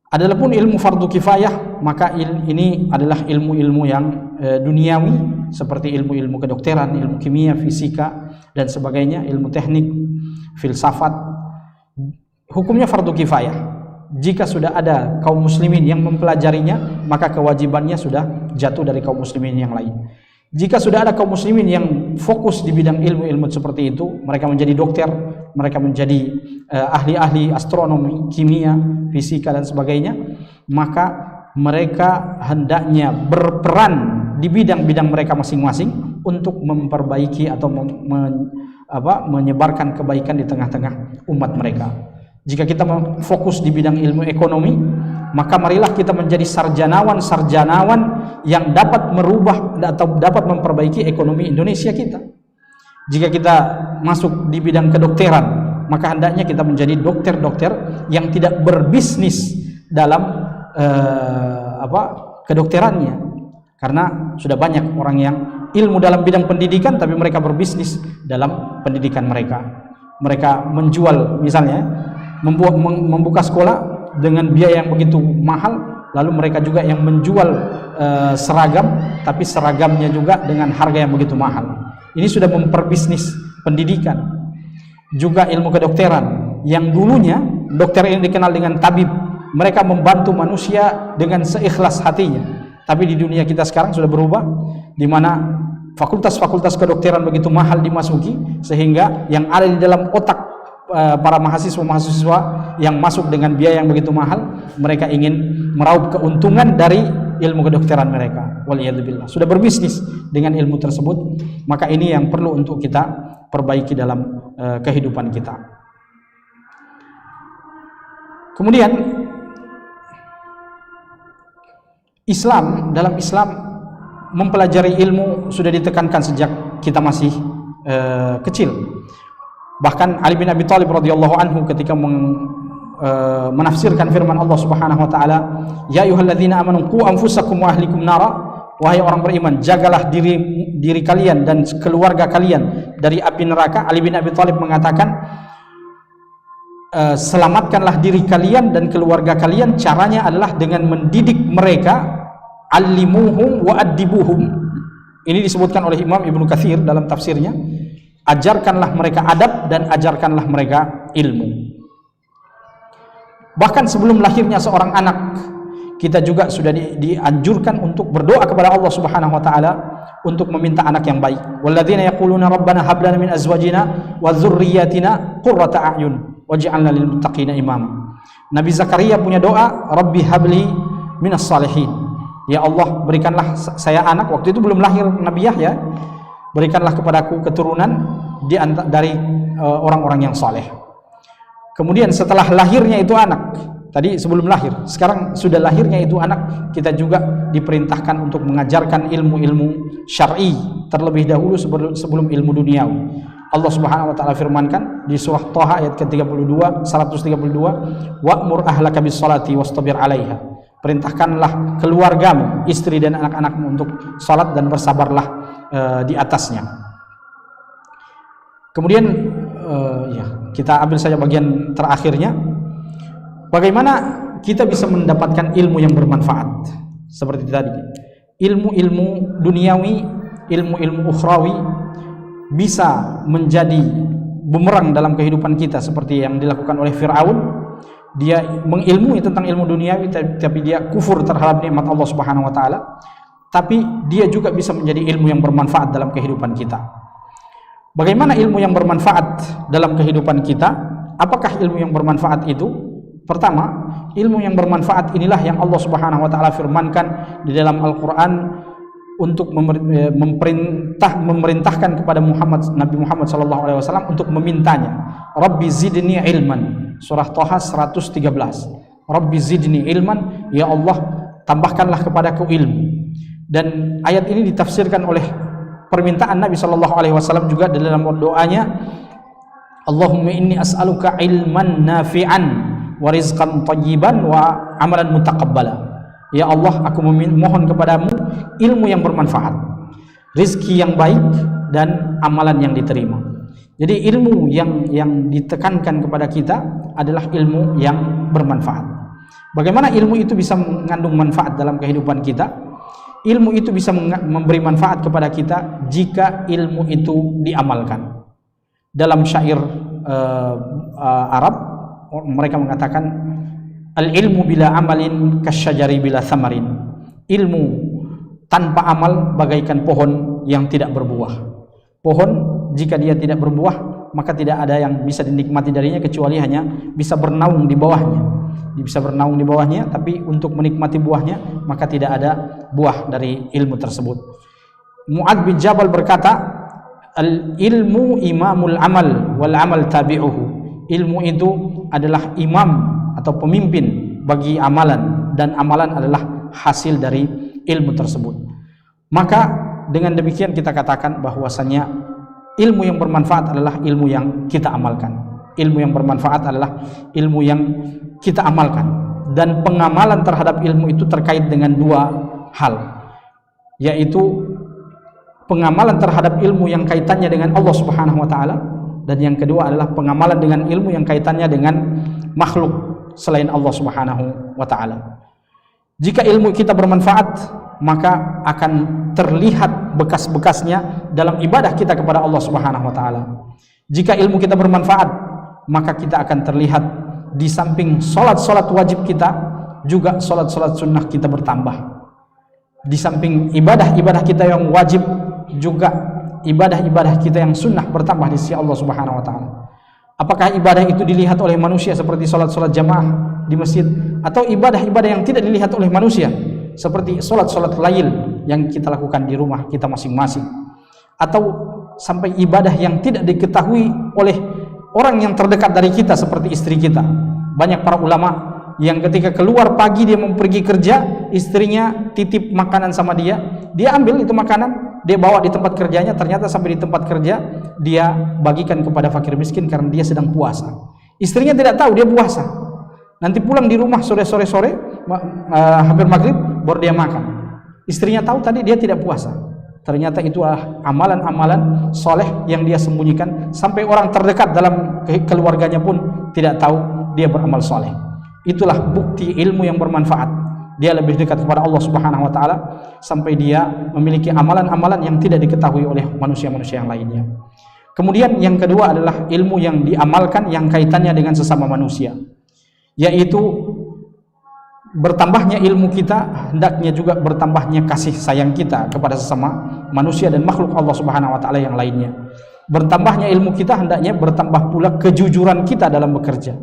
C: Adapun ilmu fardu kifayah, maka ini adalah ilmu-ilmu yang duniawi seperti ilmu-ilmu kedokteran, ilmu kimia, fisika dan sebagainya, ilmu teknik, filsafat. Hukumnya fardu kifayah. Jika sudah ada kaum muslimin yang mempelajarinya, maka kewajibannya sudah jatuh dari kaum muslimin yang lain. Jika sudah ada kaum muslimin yang fokus di bidang ilmu-ilmu seperti itu, mereka menjadi dokter, mereka menjadi ahli-ahli astronomi, kimia, fisika dan sebagainya, maka mereka hendaknya berperan di bidang-bidang mereka masing-masing untuk memperbaiki atau menyebarkan kebaikan di tengah-tengah umat mereka. Jika kita fokus di bidang ilmu ekonomi, maka marilah kita menjadi sarjanawan yang dapat merubah atau dapat memperbaiki ekonomi Indonesia kita. Jika kita masuk di bidang kedokteran, maka hendaknya kita menjadi dokter-dokter yang tidak berbisnis dalam kedokterannya, karena sudah banyak orang yang ilmu dalam bidang pendidikan tapi mereka berbisnis dalam pendidikan mereka menjual, misalnya membuka sekolah dengan biaya yang begitu mahal, lalu mereka juga yang menjual seragam, tapi seragamnya juga dengan harga yang begitu mahal. Ini sudah memperbisnis pendidikan. Juga ilmu kedokteran, yang dulunya dokter ini dikenal dengan tabib, mereka membantu manusia dengan seikhlas hatinya. Tapi di dunia kita sekarang sudah berubah, di mana fakultas-fakultas kedokteran begitu mahal dimasuki, sehingga yang ada di dalam otak para mahasiswa yang masuk dengan biaya yang begitu mahal, mereka ingin meraup keuntungan dari ilmu kedokteran mereka. Waliyadzubillah, sudah berbisnis dengan ilmu tersebut. Maka ini yang perlu untuk kita perbaiki dalam kehidupan kita. Kemudian dalam Islam mempelajari ilmu sudah ditekankan sejak kita masih kecil. Bahkan Ali bin Abi Thalib radhiyallahu anhu ketika menafsirkan firman Allah Subhanahu wa taala, ya ayyuhalladzina amanu qu anfusakum wa ahlikum nara, wahai orang beriman, jagalah diri kalian dan keluarga kalian dari api neraka. Ali bin Abi Thalib mengatakan, selamatkanlah diri kalian dan keluarga kalian, caranya adalah dengan mendidik mereka, allimuhum wa addibuhum. Ini disebutkan oleh Imam Ibnu Katsir dalam tafsirnya, ajarkanlah mereka adab dan ajarkanlah mereka ilmu. Bahkan sebelum lahirnya seorang anak, kita juga sudah dianjurkan untuk berdoa kepada Allah Subhanahu wa taala untuk meminta anak yang baik. Walladzina yaquluna rabbana hab lana min azwajina wa dzurriyyatina qurrata a'yun waj'alna lil muttaqina imama. Nabi Zakaria punya doa, Rabbi habli minas salihin. Ya Allah, berikanlah saya anak. Waktu itu belum lahir Nabi Yahya. Berikanlah kepadaku keturunan dari orang-orang yang saleh. Kemudian setelah lahirnya itu anak, tadi sebelum lahir, sekarang sudah lahirnya itu anak, kita juga diperintahkan untuk mengajarkan ilmu-ilmu syar'i terlebih dahulu sebelum ilmu duniawi. Allah Subhanahu wa taala firmankan di surah Thaha ayat ke-32, 132, wa'mur ahlaka bis-shalati wastabir 'alaiha. Perintahkanlah keluargamu, istri dan anak-anakmu untuk salat dan bersabarlah di atasnya. Kemudian kita ambil saja bagian terakhirnya. Bagaimana kita bisa mendapatkan ilmu yang bermanfaat? Seperti tadi, ilmu-ilmu duniawi, ilmu-ilmu ukhrawi bisa menjadi bumerang dalam kehidupan kita, seperti yang dilakukan oleh Fir'aun. Dia mengilmui tentang ilmu duniawi, tapi dia kufur terhadap nikmat Allah Subhanahu wa taala. Tapi dia juga bisa menjadi ilmu yang bermanfaat dalam kehidupan kita. Bagaimana ilmu yang bermanfaat dalam kehidupan kita? Apakah ilmu yang bermanfaat itu? Pertama, ilmu yang bermanfaat inilah yang Allah Subhanahu wa taala firmankan di dalam Al-Qur'an untuk memerintahkan kepada Nabi Muhammad sallallahu alaihi wasallam untuk memintanya. Rabbi zidni ilman. Surah Thaha 113. Rabbi zidni ilman, ya Allah, tambahkanlah kepadaku ilmu. Dan ayat ini ditafsirkan oleh permintaan Nabi sallallahu alaihi wasallam juga dalam doanya, Allahumma inni as'aluka ilman nafi'an wa rizqan thayyiban wa amalan mutaqabbala. Ya Allah, aku memohon kepadamu ilmu yang bermanfaat, rizki yang baik, dan amalan yang diterima. Jadi ilmu yang ditekankan kepada kita adalah ilmu yang bermanfaat. Bagaimana ilmu itu bisa mengandung manfaat dalam kehidupan kita? Ilmu itu bisa memberi manfaat kepada kita jika ilmu itu diamalkan. Dalam syair Arab, mereka mengatakan, al-ilmu bila amalin kasyajari bila thamarin. Ilmu tanpa amal bagaikan pohon yang tidak berbuah. Pohon jika dia tidak berbuah, maka tidak ada yang bisa dinikmati darinya kecuali hanya bisa bernaung di bawahnya. Dia bisa bernaung di bawahnya, tapi untuk menikmati buahnya maka tidak ada buah dari ilmu tersebut. Mu'adz bin Jabal berkata, al-ilmu imamul amal wal amal tabi'uhu. Ilmu itu adalah imam atau pemimpin bagi amalan, dan amalan adalah hasil dari ilmu tersebut. Maka dengan demikian kita katakan bahwasanya ilmu yang bermanfaat adalah ilmu yang kita amalkan. Ilmu yang bermanfaat adalah ilmu yang kita amalkan, dan pengamalan terhadap ilmu itu terkait dengan dua hal, yaitu pengamalan terhadap ilmu yang kaitannya dengan Allah Subhanahu wa taala, dan yang kedua adalah pengamalan dengan ilmu yang kaitannya dengan makhluk selain Allah Subhanahu wa taala. Jika ilmu kita bermanfaat, maka akan terlihat bekas-bekasnya dalam ibadah kita kepada Allah Subhanahu wa taala. Jika ilmu kita bermanfaat, maka kita akan terlihat di samping solat wajib kita, juga solat sunnah kita bertambah. Di samping ibadah kita yang wajib, juga ibadah kita yang sunnah bertambah di sisi Allah Subhanahu wa taala. Apakah ibadah itu dilihat oleh manusia seperti solat jamaah di masjid, atau ibadah yang tidak dilihat oleh manusia seperti solat lail yang kita lakukan di rumah kita masing-masing, atau sampai ibadah yang tidak diketahui oleh orang yang terdekat dari kita seperti istri kita. Banyak para ulama yang ketika keluar pagi dia mau pergi kerja, istrinya titip makanan sama dia ambil itu makanan, dia bawa di tempat kerjanya, ternyata sampai di tempat kerja dia bagikan kepada fakir miskin karena dia sedang puasa. Istrinya tidak tahu dia puasa. Nanti pulang di rumah sore hampir maghrib baru dia makan. Istrinya tahu tadi dia tidak puasa. Ternyata itu adalah amalan-amalan soleh yang dia sembunyikan, sampai orang terdekat dalam keluarganya pun tidak tahu dia beramal soleh. Itulah bukti ilmu yang bermanfaat. Dia lebih dekat kepada Allah Subhanahu wa taala sampai dia memiliki amalan-amalan yang tidak diketahui oleh manusia-manusia yang lainnya. Kemudian yang kedua adalah ilmu yang diamalkan yang kaitannya dengan sesama manusia, yaitu bertambahnya ilmu kita, hendaknya juga bertambahnya kasih sayang kita kepada sesama manusia dan makhluk Allah Subhanahu wa taala yang lainnya. Bertambahnya ilmu kita, hendaknya bertambah pula kejujuran kita dalam bekerja.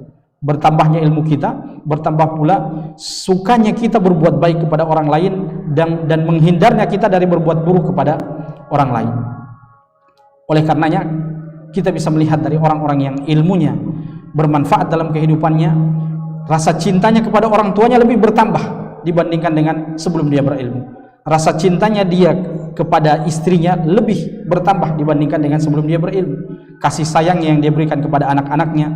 C: Bertambahnya ilmu kita, bertambah pula sukanya kita berbuat baik kepada orang lain dan menghindarnya kita dari berbuat buruk kepada orang lain. Oleh karenanya kita bisa melihat dari orang-orang yang ilmunya bermanfaat dalam kehidupannya, rasa cintanya kepada orang tuanya lebih bertambah dibandingkan dengan sebelum dia berilmu. Rasa cintanya dia kepada istrinya lebih bertambah dibandingkan dengan sebelum dia berilmu. Kasih sayang yang dia berikan kepada anak-anaknya,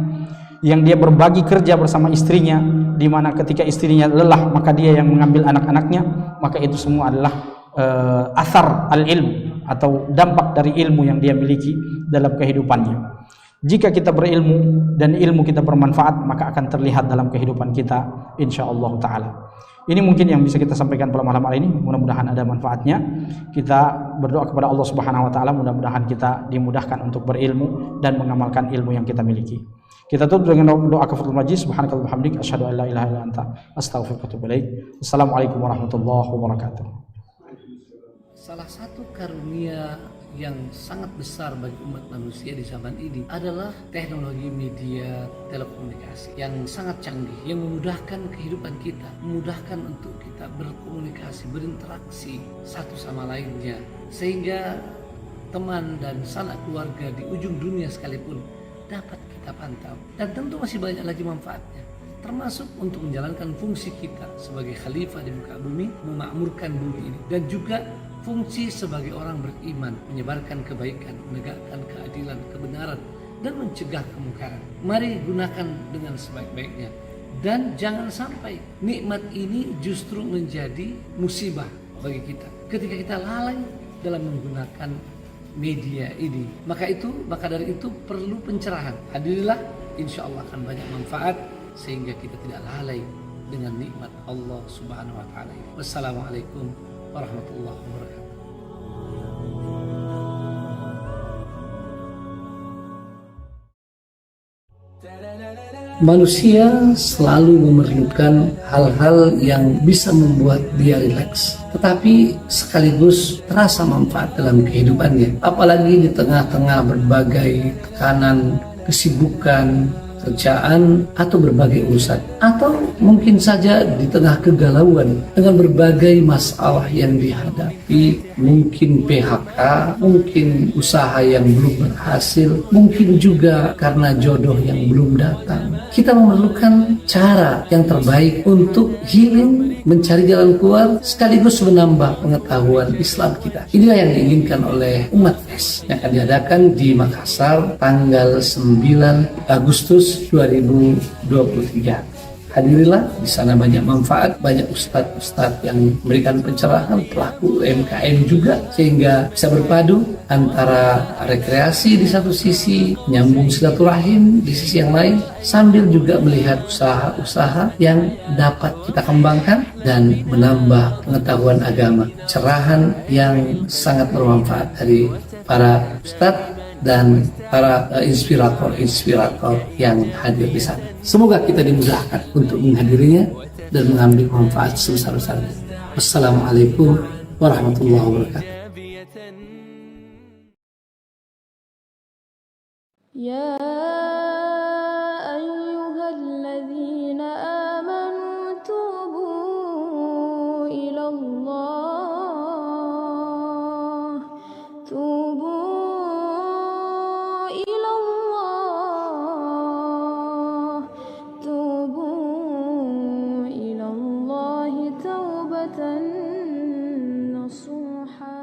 C: yang dia berbagi kerja bersama istrinya, di mana ketika istrinya lelah maka dia yang mengambil anak-anaknya, maka itu semua adalah athar al-ilm atau dampak dari ilmu yang dia miliki dalam kehidupannya. Jika kita berilmu dan ilmu kita bermanfaat, maka akan terlihat dalam kehidupan kita insyaallah taala. Ini mungkin yang bisa kita sampaikan pada malam hari ini. Mudah-mudahan ada manfaatnya. Kita berdoa kepada Allah Subhanahu wa taala, mudah-mudahan kita dimudahkan untuk berilmu dan mengamalkan ilmu yang kita miliki. Kita tutup dengan doa kafaratul majlis. Subhanakallahumma wa bihamdika asyhadu an la ilaha illa anta astaghfiruka wa atubu ilaik. Assalamualaikum warahmatullahi wabarakatuh.
D: Salah satu karunia yang sangat besar bagi umat manusia di zaman ini adalah teknologi media telekomunikasi yang sangat canggih, yang memudahkan kehidupan kita, memudahkan untuk kita berkomunikasi, berinteraksi satu sama lainnya, sehingga teman dan sanak keluarga di ujung dunia sekalipun dapat kita pantau. Dan tentu masih banyak lagi manfaatnya, termasuk untuk menjalankan fungsi kita sebagai khalifah di muka bumi, memakmurkan bumi ini, dan juga fungsi sebagai orang beriman, menyebarkan kebaikan, menegakkan keadilan, kebenaran, dan mencegah kemungkaran. Mari gunakan dengan sebaik-baiknya, dan jangan sampai nikmat ini justru menjadi musibah bagi kita ketika kita lalai dalam menggunakan media ini. Maka dari itu perlu pencerahan. Hadirilah, insya Allah akan banyak manfaat sehingga kita tidak lalai dengan nikmat Allah Subhanahu wa taala. Wassalamualaikum warahmatullahi wabarakatuh. Manusia selalu memerlukan hal-hal yang bisa membuat dia rileks, tetapi sekaligus terasa manfaat dalam kehidupannya. Apalagi di tengah-tengah berbagai tekanan, kesibukan, kerjaan, atau berbagai urusan, atau mungkin saja di tengah kegalauan dengan berbagai masalah yang dihadapi, mungkin PHK, mungkin usaha yang belum berhasil, mungkin juga karena jodoh yang belum datang. Kita memerlukan cara yang terbaik untuk healing, mencari jalan keluar, sekaligus menambah pengetahuan Islam kita. Inilah yang diinginkan oleh umat FES yang akan diadakan di Makassar tanggal 9 Agustus 2023. Hadirilah, di sana banyak manfaat, banyak ustadz-ustadz yang memberikan pencerahan, pelaku UMKM juga, sehingga bisa berpadu antara rekreasi di satu sisi, nyambung silaturahim di sisi yang lain, sambil juga melihat usaha-usaha yang dapat kita kembangkan dan menambah pengetahuan agama. Cerahan yang sangat bermanfaat dari para ustadz dan para inspirator yang hadir di sana. Semoga kita dimudahkan untuk menghadirinya dan mengambil manfaat sebesar-besarnya. Wassalamualaikum warahmatullahi wabarakatuh.
B: يا أيها الذين آمنوا توبوا إلى الله توبوا إلى الله توبوا إلى الله توبة نصوحا.